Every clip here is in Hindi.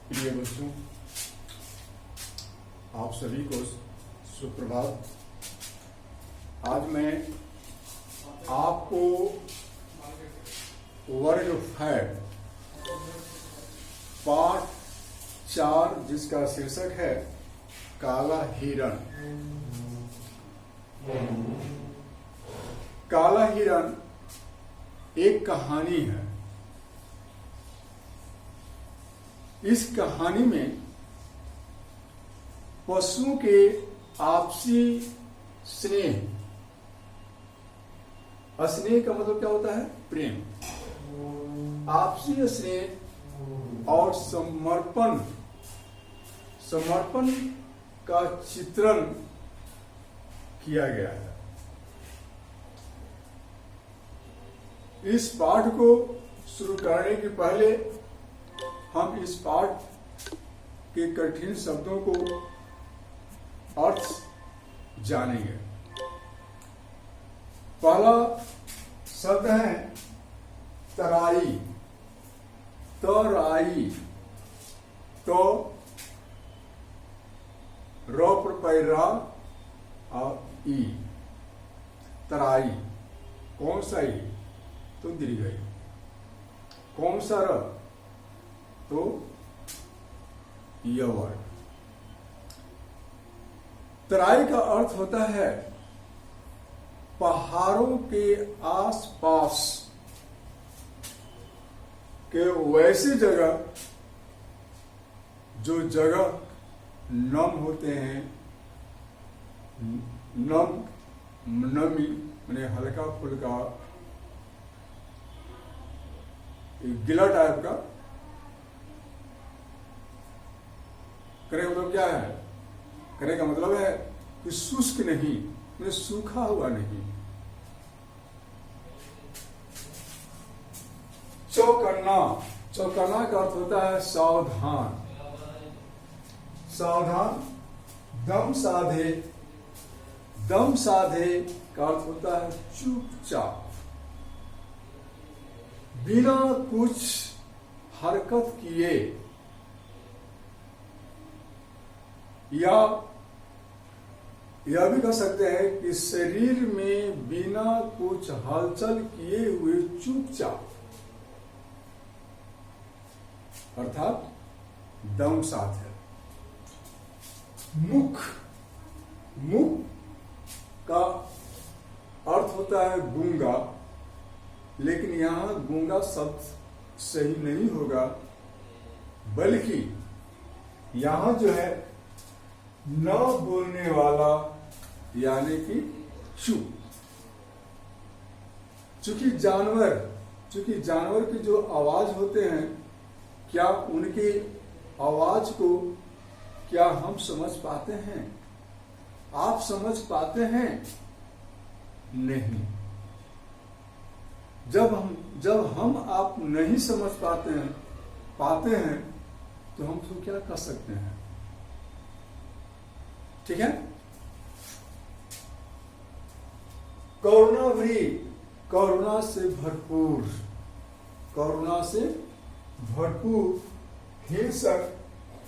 प्रिय बच्चों, आप सभी को सुप्रभात। आज मैं आपको वर्ग 5 पाठ 4 जिसका शीर्षक है काला हिरण। काला हिरण एक कहानी है। इस कहानी में पशुओं के आपसी स्नेह, स्नेह का मतलब क्या होता है? प्रेम। आपसी स्नेह और समर्पण का चित्रण किया गया है। इस पाठ को शुरू करने के पहले हम इस पाठ के कठिन शब्दों को अर्थ जानेंगे। पहला शब्द है तराई। तराई तो र पर पैरा और ई। तराई। कौन सा ई? तो दीर्घई। कौन सा र? तो यवर। तराई का अर्थ होता है पहाड़ों के आसपास के वैसी जगह जो जगह नम होते हैं। नमी माने हल्का फुल्का गिला टाइप का। करे का मतलब क्या है? करे का मतलब है कि शुष्क नहीं, में सूखा हुआ नहीं। चौकन्ना। चौकन्ना का अर्थ होता है सावधान। सावधान। दम साधे। दम साधे का अर्थ होता है चुपचाप, बिना कुछ हरकत किए, या यह भी कह सकते हैं कि शरीर में बिना कुछ हलचल किए हुए चुपचाप, अर्थात दम साथ है। मुख। मुख का अर्थ होता है गूंगा, लेकिन यहां गूंगा शब्द सही नहीं होगा, बल्कि यहां जो है न बोलने वाला, यानी कि चुप। चूंकि जानवर की जो आवाज होते हैं, क्या उनकी आवाज को क्या हम समझ पाते हैं? आप समझ पाते हैं? नहीं। जब हम आप नहीं समझ पाते हैं तो हम तो क्या कर सकते हैं? ठीक है। करुणावरी। करुणा से भरपूर। करुणा से भरपूर। हिंसक।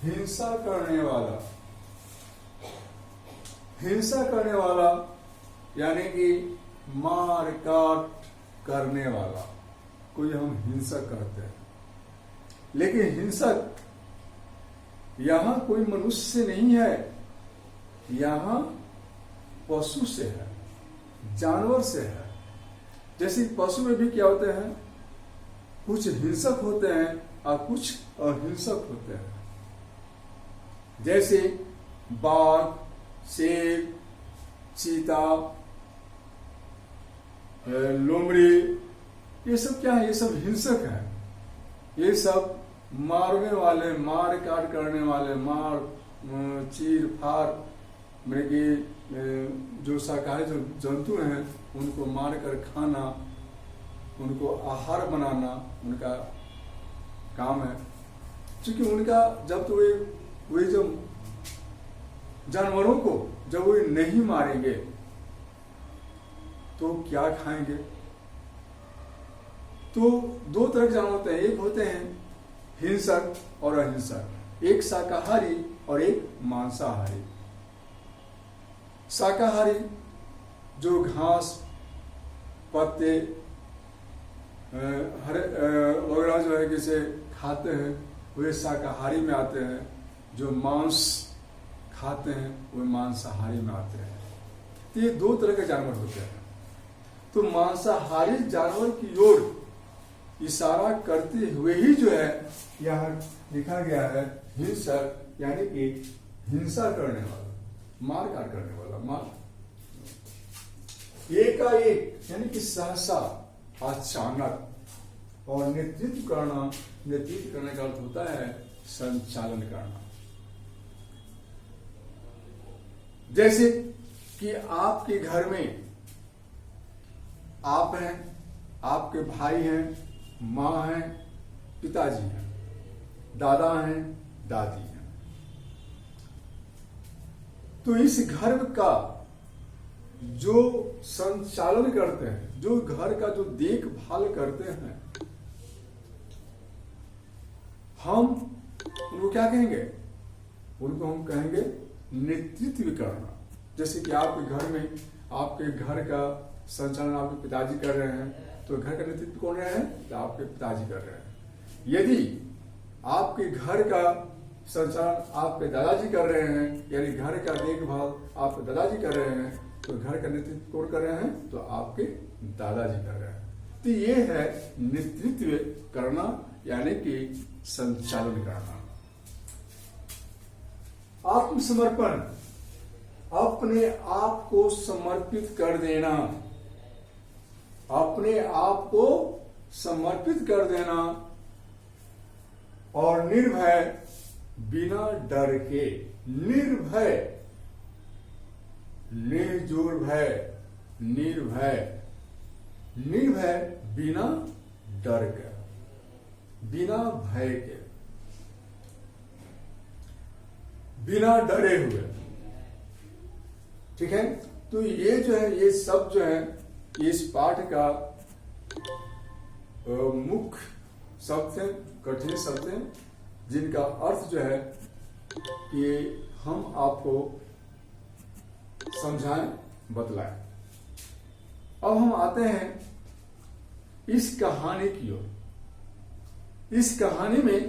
हिंसा करने वाला। हिंसा करने वाला यानी कि मार काट करने वाला, कोई हम हिंसक कहते हैं। लेकिन हिंसक यहां कोई मनुष्य से नहीं है, यहां पशु से है, जानवर से है। जैसे पशु में भी क्या होते हैं? कुछ हिंसक होते हैं और कुछ अहिंसक होते हैं। जैसे बाघ, शेर, चीता, लोमड़ी, ये सब क्या है? ये सब हिंसक है। ये सब मारने वाले, मार काट करने वाले, चीर फाड़, मृगी, जो शाकाहारी जो जंतु हैं उनको मार कर खाना, उनको आहार बनाना उनका काम है। क्योंकि उनका जब तो वे जब जानवरों को जब वे नहीं मारेंगे तो क्या खाएंगे? तो दो तरह के जानवर होते हैं। एक होते हैं हिंसक और अहिंसक। एक शाकाहारी और एक मांसाहारी। शाकाहारी जो घास पत्ते हरे वगैरह जो है किसे खाते हैं वे शाकाहारी में आते हैं, जो मांस खाते हैं वे मांसाहारी में आते हैं। तो ये दो तरह के जानवर होते हैं। तो मांसाहारी जानवर की ओर इशारा करते हुए ही जो है यहाँ लिखा गया है हिंसक, यानी कि हिंसा करने वाला, मार काट करने वाला, मार एकाएक यानी कि सहसा, अचानक। और नेतृत्व करने का अर्थ होता है संचालन करना। जैसे कि आपके घर में आप हैं, आपके भाई हैं, माँ हैं, पिताजी हैं, दादा हैं, दादी हैं। तो इस घर का जो संचालन करते हैं, जो घर का जो देखभाल करते हैं, हम उनको क्या कहेंगे? उनको हम कहेंगे नेतृत्व करना। जैसे कि आपके घर में आपके घर का संचालन आपके पिताजी कर रहे हैं, तो घर का नेतृत्व कौन रहे हैं? तो आपके पिताजी कर रहे हैं। यदि आपके घर का संचालन आपके दादाजी कर रहे हैं, यानी घर का देखभाल आपके दादाजी कर रहे हैं, तो घर का नेतृत्व कौन कर रहे हैं? तो आपके दादाजी कर रहे हैं। तो ये है नेतृत्व करना, यानी कि संचालन करना। आत्मसमर्पण, अपने आप को समर्पित कर देना, अपने आप को समर्पित कर देना और निर्भय, बिना डर के, निर्भय, निर्जोर भय, निर्भय, निर्भय बिना डर के, बिना भय के, बिना डरे हुए। ठीक है। तो ये जो है, ये सब जो है इस पाठ का मुख्य शब्द है, कठिन शब्द है, जिनका अर्थ जो है कि हम आपको समझाएं, बतलाएं। अब हम आते हैं इस कहानी की ओर। इस कहानी में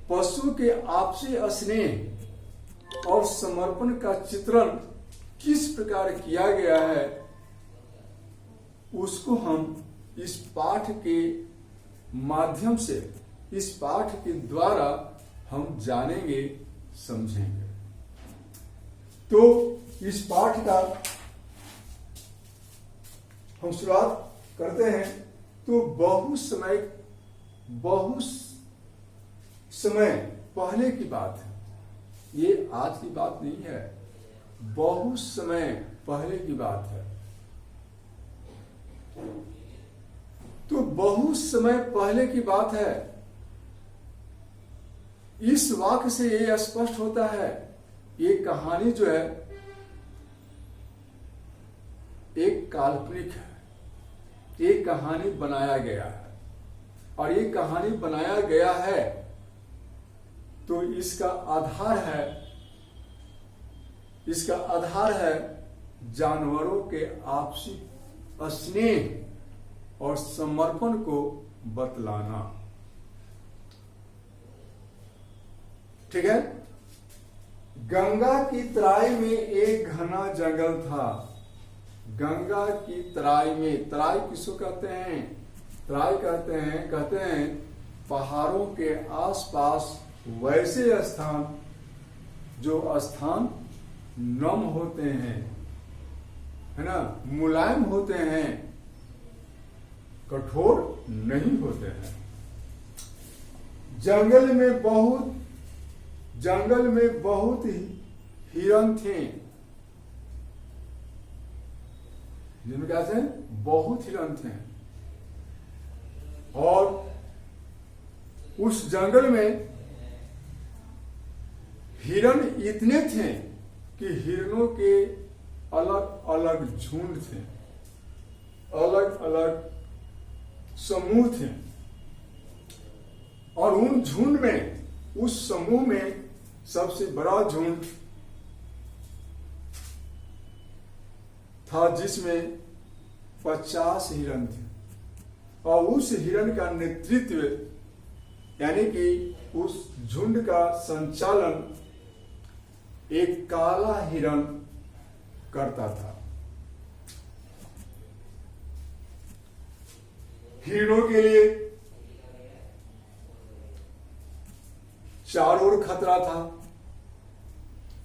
पशु के आपसी स्नेह और समर्पण का चित्रण किस प्रकार किया गया है, उसको हम इस पाठ के माध्यम से, इस पाठ के द्वारा हम जानेंगे, समझेंगे। तो इस पाठ का हम शुरुआत करते हैं। तो बहुत समय पहले की बात है, ये आज की बात नहीं है, बहुत समय पहले की बात है। तो बहुत समय पहले की बात है, इस वाक्य से ये स्पष्ट होता है, ये कहानी जो है एक काल्पनिक है, एक कहानी बनाया गया है। और ये कहानी बनाया गया है तो इसका आधार है जानवरों के आपसी स्नेह और समर्पण को बतलाना। ठीक है। गंगा की तराई में एक घना जंगल था। गंगा की तराई में, तराई किसको कहते हैं? तराई कहते हैं पहाड़ों के आसपास वैसे स्थान जो स्थान नम होते हैं, है ना, मुलायम होते हैं, कठोर नहीं होते हैं। जंगल में बहुत हिरन थे। जिनमें क्या थे? बहुत हिरन थे। और उस जंगल में हिरन इतने थे कि हिरनों के अलग अलग झुंड थे, अलग अलग समूह थे। और उन झुंड में उस समूह में सबसे बड़ा झुंड था जिसमें 50 हिरण थे, और उस हिरण का नेतृत्व यानी कि उस झुंड का संचालन एक काला हिरण करता था। हिरणों के लिए चारों ओर खतरा था।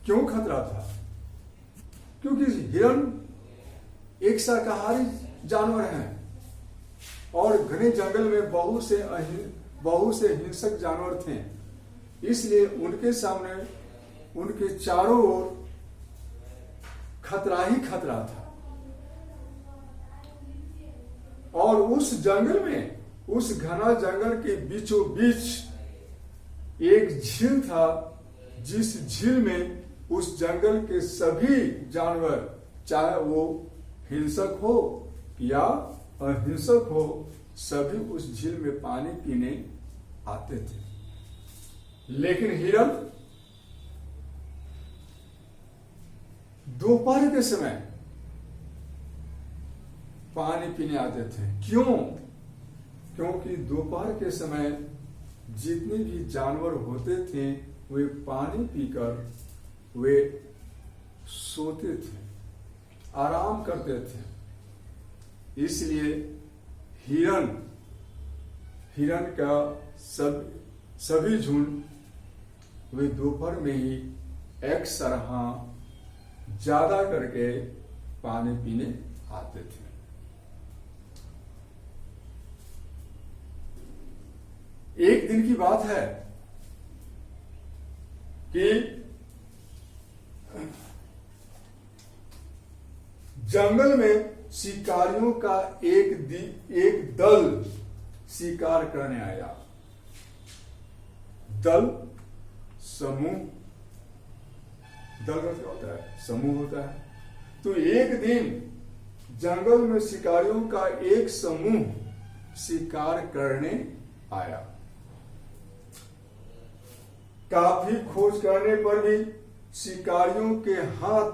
क्यों खतरा था? क्योंकि हिरण एक शाकाहारी जानवर हैं और घने जंगल में बहुत से हिंसक जानवर थे। इसलिए उनके सामने उनके चारों ओर खतरा ही खतरा था। और उस जंगल में, उस घना जंगल के बीचों बीच एक झील था, जिस झील में उस जंगल के सभी जानवर, चाहे वो हिंसक हो या अहिंसक हो, सभी उस झील में पानी पीने आते थे। लेकिन हिरण दोपहर के समय पानी पीने आते थे। क्यों? क्योंकि दोपहर के समय जितने भी जानवर होते थे वे पानी पीकर वे सोते थे, आराम करते थे। इसलिए हिरण का सभी झुंड वे दोपहर में ही एक सरहा ज्यादा करके पानी पीने आते थे। एक दिन की बात है कि जंगल में शिकारियों का एक दल शिकार करने आया। दल, समूह, दल का क्या होता है? समूह होता है। तो एक दिन जंगल में शिकारियों का एक समूह शिकार करने आया। काफी खोज करने पर भी शिकारियों के हाथ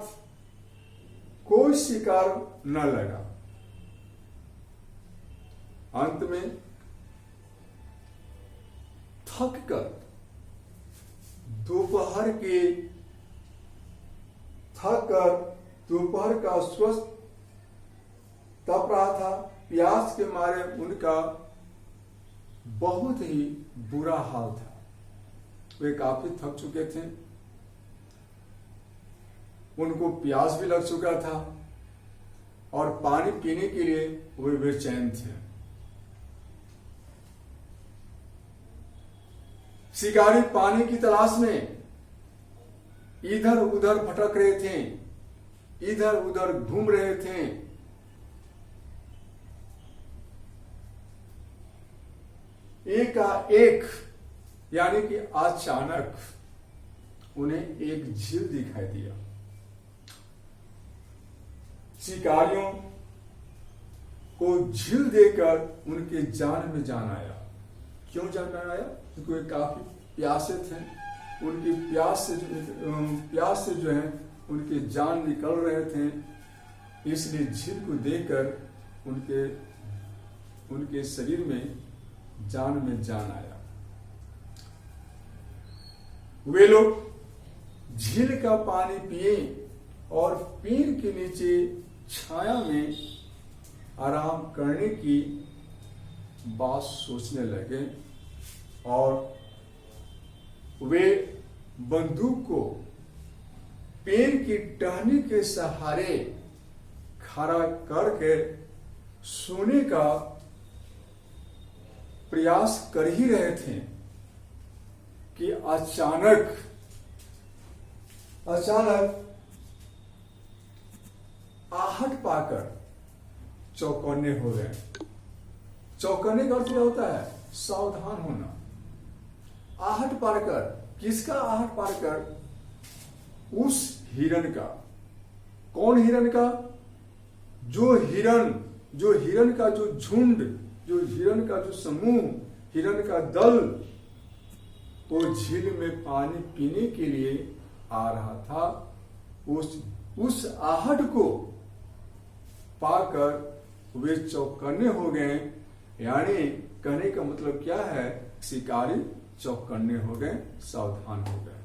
कोई शिकार न लगा। अंत में थक कर दोपहर का स्वस्थ तप रहा था। प्यास के मारे उनका बहुत ही बुरा हाल था। वे काफी थक चुके थे, उनको प्यास भी लग चुका था और पानी पीने के लिए वे बेचैन थे। शिकारी पानी की तलाश में इधर उधर भटक रहे थे, इधर उधर घूम रहे थे। एकाएक यानी कि अचानक उन्हें एक झील दिखाई दिया। शिकारियों को झील देकर उनके जान में जान आया। क्यों जान में आया? क्योंकि वे काफी प्यासे थे। उनकी प्यास से जो है उनके जान निकल रहे थे। इसलिए झील को देखकर उनके शरीर में जान आया। वे लोग झील का पानी पिए और पेड़ के नीचे छाया में आराम करने की बात सोचने लगे और वे बंदूक को पेड़ की टहनी के सहारे खड़ा करके सोने का प्रयास कर ही रहे थे कि अचानक आहट पाकर चौकन्ने हो गए। चौकन्ने का अर्थ क्या होता है? सावधान होना। आहट पाकर, किसका आहट पाकर? उस हिरण का। कौन हिरण का? जो हिरण का जो झुंड, जो हिरण का जो समूह, हिरण का दल वो झील में पानी पीने के लिए आ रहा था। उस आहट को पाकर वे चौकन्ने हो गए। यानी कहने का मतलब क्या है, शिकारी चौकन्ने हो गए, सावधान हो गए।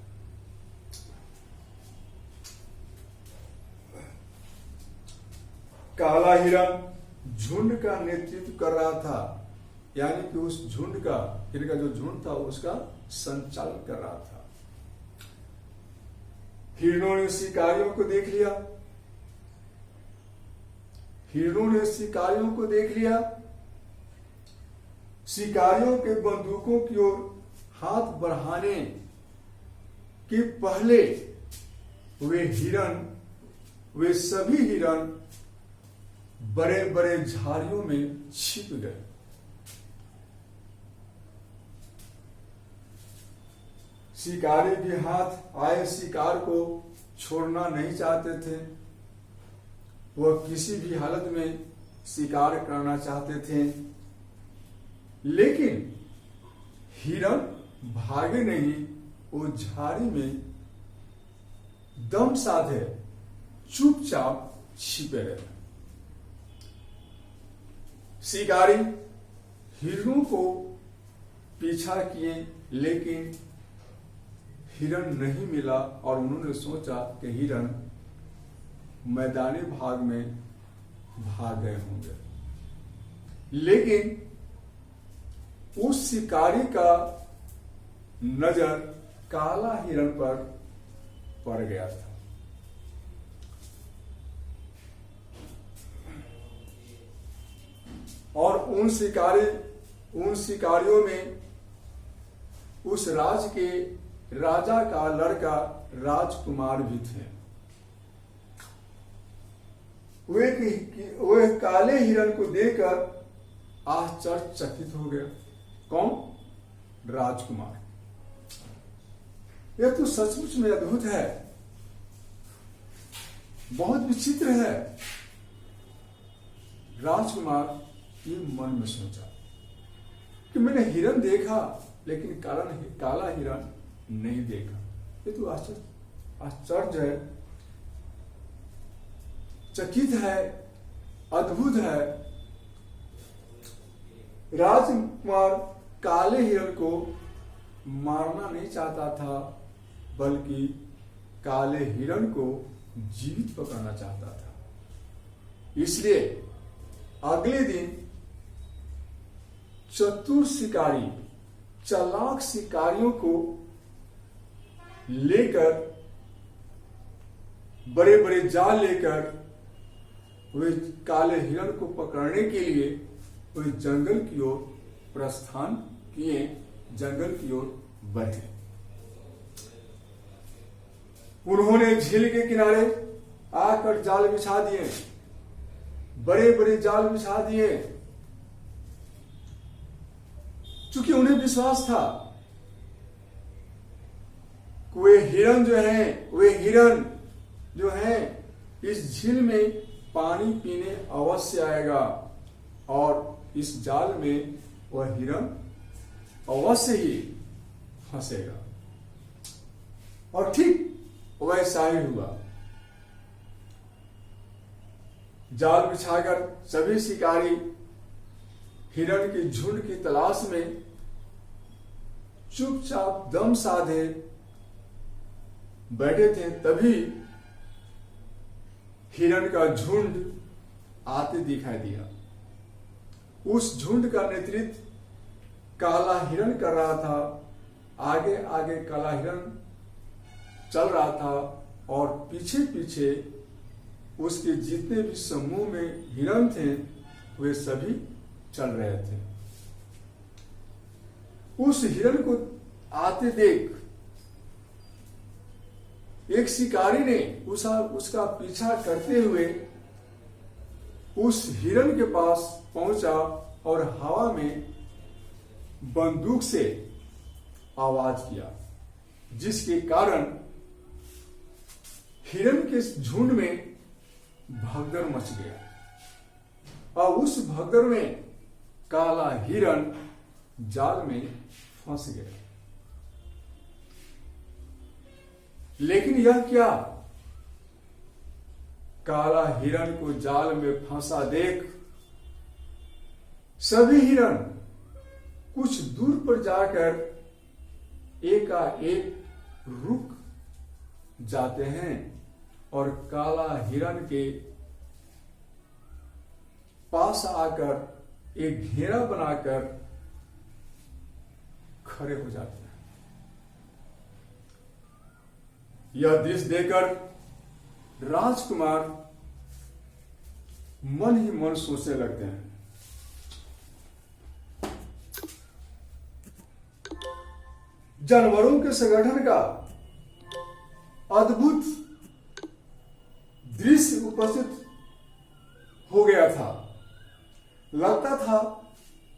काला हिरण झुंड का नेतृत्व कर रहा था, यानी कि उस झुंड का, हिरण का जो झुंड था उसका संचालन कर रहा था। हिरणों ने शिकारियों को देख लिया, हिरणों ने शिकारियों को देख लिया। शिकारियों के बंदूकों की ओर हाथ बढ़ाने के पहले वे सभी हिरण बड़े बड़े झाड़ियों में छिप गए। शिकारी भी हाथ आए शिकार को छोड़ना नहीं चाहते थे। वह किसी भी हालत में शिकार करना चाहते थे, लेकिन हिरण भागे नहीं, वो झाड़ी में दम साधे चुपचाप छिपे रहे। शिकारी हिरणों को पीछा किए, लेकिन हिरण नहीं मिला और उन्होंने सोचा कि हिरण मैदानी भाग में भाग गए होंगे। लेकिन उस शिकारी का नजर काला हिरण पर पड़ गया था। और उन शिकारियों में उस राज के राजा का लड़का राजकुमार भी थे। वे काले हिरण को देखकर आश्चर्यचकित हो गया। कौन? राजकुमार। यह तो सचमुच में अद्भुत है, बहुत विचित्र है। राजकुमार ये मन में सोचा कि मैंने हिरण देखा, लेकिन काला हिरण नहीं देखा। ये तो आश्चर्य है, चकित है, अद्भुत है। राजकुमार काले हिरण को मारना नहीं चाहता था, बल्कि काले हिरण को जीवित पकड़ना चाहता था। इसलिए अगले दिन चतुर शिकारी, चालाक शिकारियों को लेकर, बड़े बड़े जाल लेकर वे काले हिरण को पकड़ने के लिए वे जंगल की ओर प्रस्थान किए, जंगल की ओर बढ़े। उन्होंने झील के किनारे आकर जाल बिछा दिए, बड़े बड़े जाल बिछा दिए, क्योंकि उन्हें विश्वास था कि वे हिरण जो है इस झील में पानी पीने अवश्य आएगा और इस जाल में वह हिरण अवश्य ही फंसेगा। और ठीक वैसा ही हुआ। जाल बिछाकर सभी शिकारी हिरण के झुंड की तलाश में चुपचाप दम साधे बैठे थे। तभी हिरण का झुंड आते दिखाई दिया। उस झुंड का नेतृत्व काला हिरण कर रहा था। आगे आगे काला हिरण चल रहा था और पीछे पीछे उसके जितने भी समूह में हिरण थे वे सभी चल रहे थे। उस हिरण को आते देख एक शिकारी ने उसका पीछा करते हुए उस हिरण के पास पहुंचा और हवा में बंदूक से आवाज किया, जिसके कारण हिरण के झुंड में भगदड़ मच गया और उस भगदड़ में काला हिरण जाल में फंस गया। लेकिन यह क्या, काला हिरण को जाल में फंसा देख सभी हिरण कुछ दूर पर जाकर एकाएक रुक जाते हैं और काला हिरण के पास आकर एक घेरा बनाकर खड़े हो जाते हैं। यह दृश्य देखकर राजकुमार मन ही मन सोचने लगते हैं, जानवरों के संगठन का अद्भुत दृश्य उपस्थित हो गया था। लगता था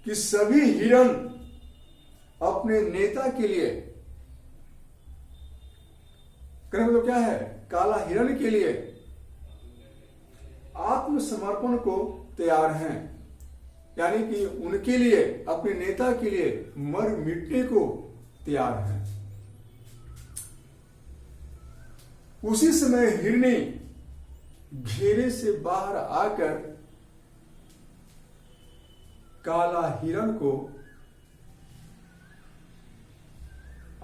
कि सभी हिरण अपने नेता के लिए, कहने मतलब क्या है, काला हिरण के लिए आत्मसमर्पण को तैयार हैं, यानी कि उनके लिए, अपने नेता के लिए मर मिटने को तैयार हैं। उसी समय हिरनी घेरे से बाहर आकर काला हिरण को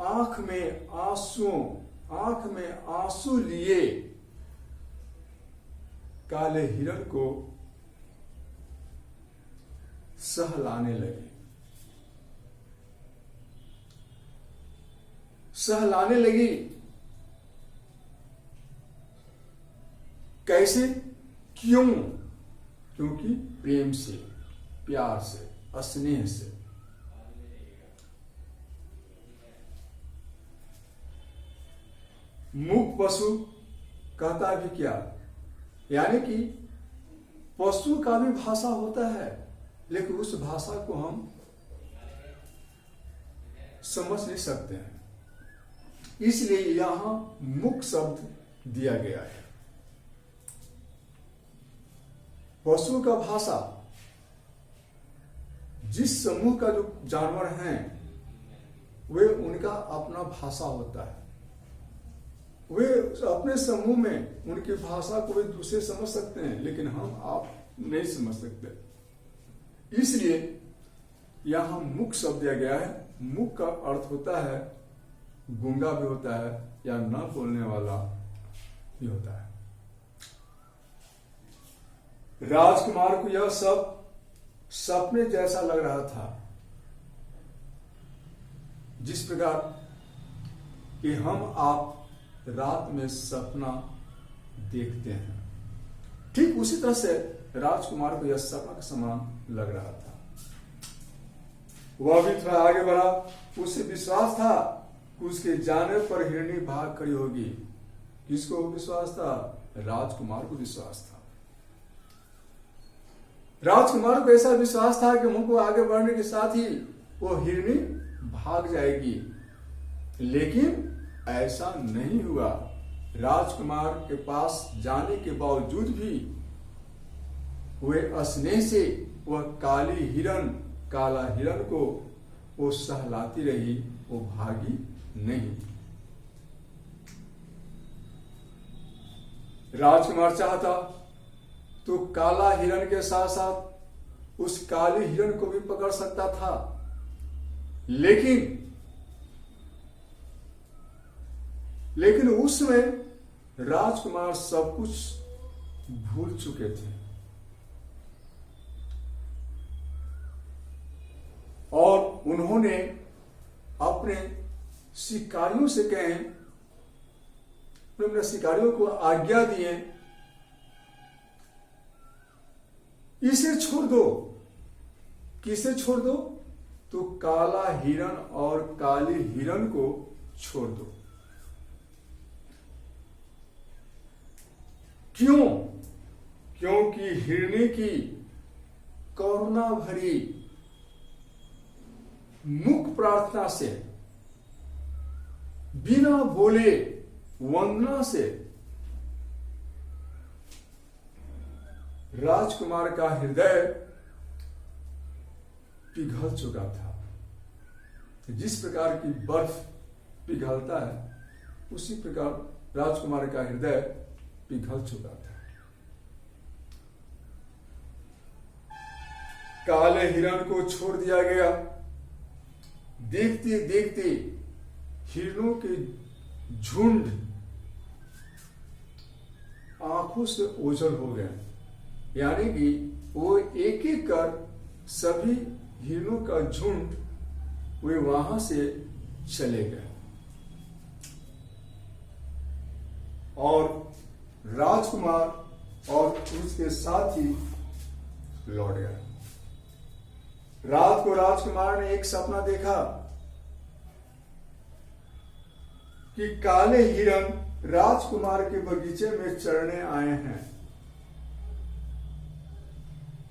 आंख में आंसू लिए काले हिरण को सहलाने लगी। कैसे, क्यों? क्योंकि प्रेम से, प्यार से, स्नेह से। मूक पशु कहता भी क्या, यानी कि पशु का भी भाषा होता है, लेकिन उस भाषा को हम समझ नहीं सकते हैं, इसलिए यहां मूक शब्द दिया गया है। पशु का भाषा, जिस समूह का जो जानवर हैं वे, उनका अपना भाषा होता है। वे अपने समूह में उनकी भाषा को वे दूसरे समझ सकते हैं, लेकिन हम आप नहीं समझ सकते। इसलिए यहां मुक शब्द दिया गया है। मुक का अर्थ होता है गूंगा भी होता है या न बोलने वाला भी होता है। राजकुमार को यह सब सपने जैसा लग रहा था, जिस प्रकार कि हम आप रात में सपना देखते हैं, ठीक उसी तरह से राजकुमार को यह सपना के समान लग रहा था। वह भी थोड़ा आगे बढ़ा, उसे विश्वास था कि उसके जाने पर हिरनी भाग खड़ी होगी। किसको विश्वास था? राजकुमार को विश्वास था। राजकुमार को ऐसा विश्वास था कि उनको आगे बढ़ने के साथ ही वो हिरनी भाग जाएगी, लेकिन ऐसा नहीं हुआ। राजकुमार के पास जाने के बावजूद भी वे स्नेह से वह काला हिरण को वो सहलाती रही, वो भागी नहीं। राजकुमार चाहता तो काला हिरण के साथ साथ उस काली हिरण को भी पकड़ सकता था, लेकिन उसमें राजकुमार सब कुछ भूल चुके थे और उन्होंने अपने शिकारियों से कहे, अपने शिकारियों को आज्ञा दिए, इसे छोड़ दो। किसे छोड़ दो? तो काला हिरण और काली हिरण को छोड़ दो। क्यों? क्योंकि हिरनी की करुणा भरी मुख प्रार्थना से, बिना बोले वंदना से राजकुमार का हृदय पिघल चुका था। जिस प्रकार की बर्फ पिघलता है, उसी प्रकार राजकुमार का हृदय पिघल चुका था। काले हिरण को छोड़ दिया गया। देखते देखते हिरणों के झुंड आंखों से ओझल हो गए, यानी कि वो एक एक कर सभी हिरणों का झुंड वे वहां से चले गए और राजकुमार और उसके साथी लौट गए। रात को राजकुमार ने एक सपना देखा कि काले हिरण राजकुमार के बगीचे में चरने आए हैं।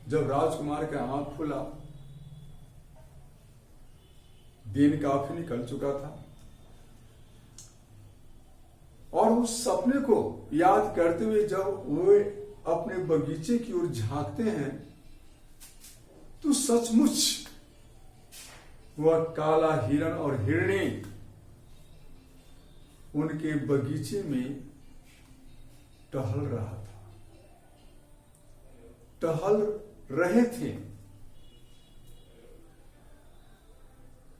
जब राजकुमार का आंख खुला, दिन काफी निकल चुका था और उस सपने को याद करते हुए जब वे अपने बगीचे की ओर झांकते हैं तो सचमुच वह काला हिरण और हिरणी उनके बगीचे में टहल रहा था, टहल रहे थे।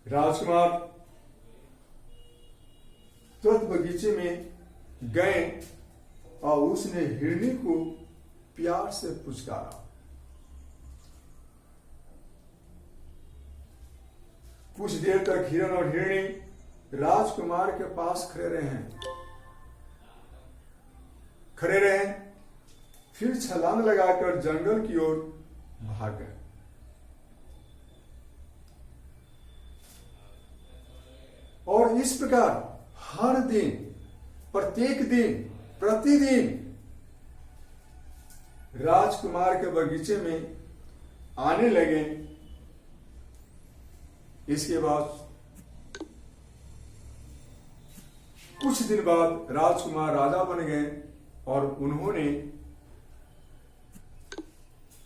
राजकुमार तुरंत बगीचे में गए और उसने हिरणी को प्यार से पुचकारा। कुछ देर तक हिरण और हिरणी राजकुमार के पास खड़े रहे, फिर छलांग लगाकर जंगल की ओर भाग गए। और इस प्रकार हर दिन, प्रत्येक दिन, प्रतिदिन राजकुमार के बगीचे में आने लगे। इसके बाद कुछ दिन बाद राजकुमार राजा बन गए और उन्होंने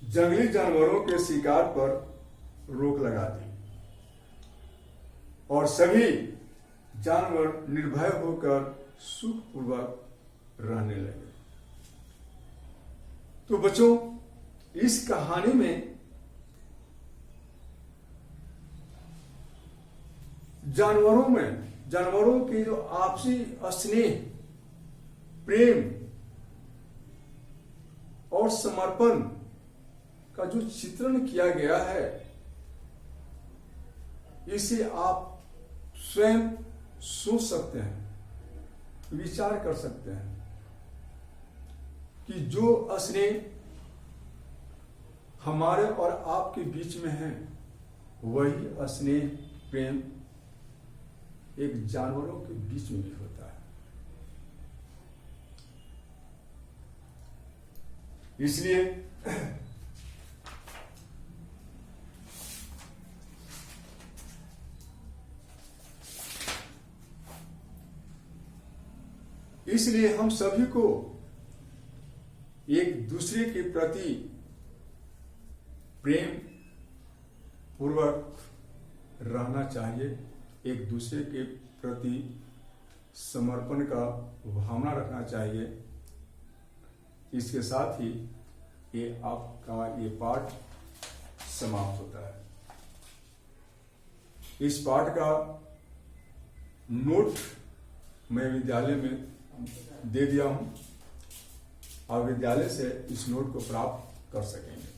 जंगली जानवरों के शिकार पर रोक लगा दी और सभी जानवर निर्भय होकर सुखपूर्वक रहने लगे। तो बच्चों, इस कहानी में जानवरों की जो आपसी स्नेह, प्रेम और समर्पण का जो चित्रण किया गया है, इसे आप स्वयं सोच सकते हैं, विचार कर सकते हैं कि जो स्नेह हमारे और आपके बीच में है, वही स्नेह, प्रेम एक जानवरों के बीच में भी होता है। इसलिए हम सभी को एक दूसरे के प्रति प्रेम पूर्वक रहना चाहिए, एक दूसरे के प्रति समर्पण का भावना रखना चाहिए। इसके साथ ही ये आपका ये पाठ समाप्त होता है। इस पाठ का नोट मैं विद्यालय में दे दिया हूं, आप विद्यालय से इस नोट को प्राप्त कर सकेंगे।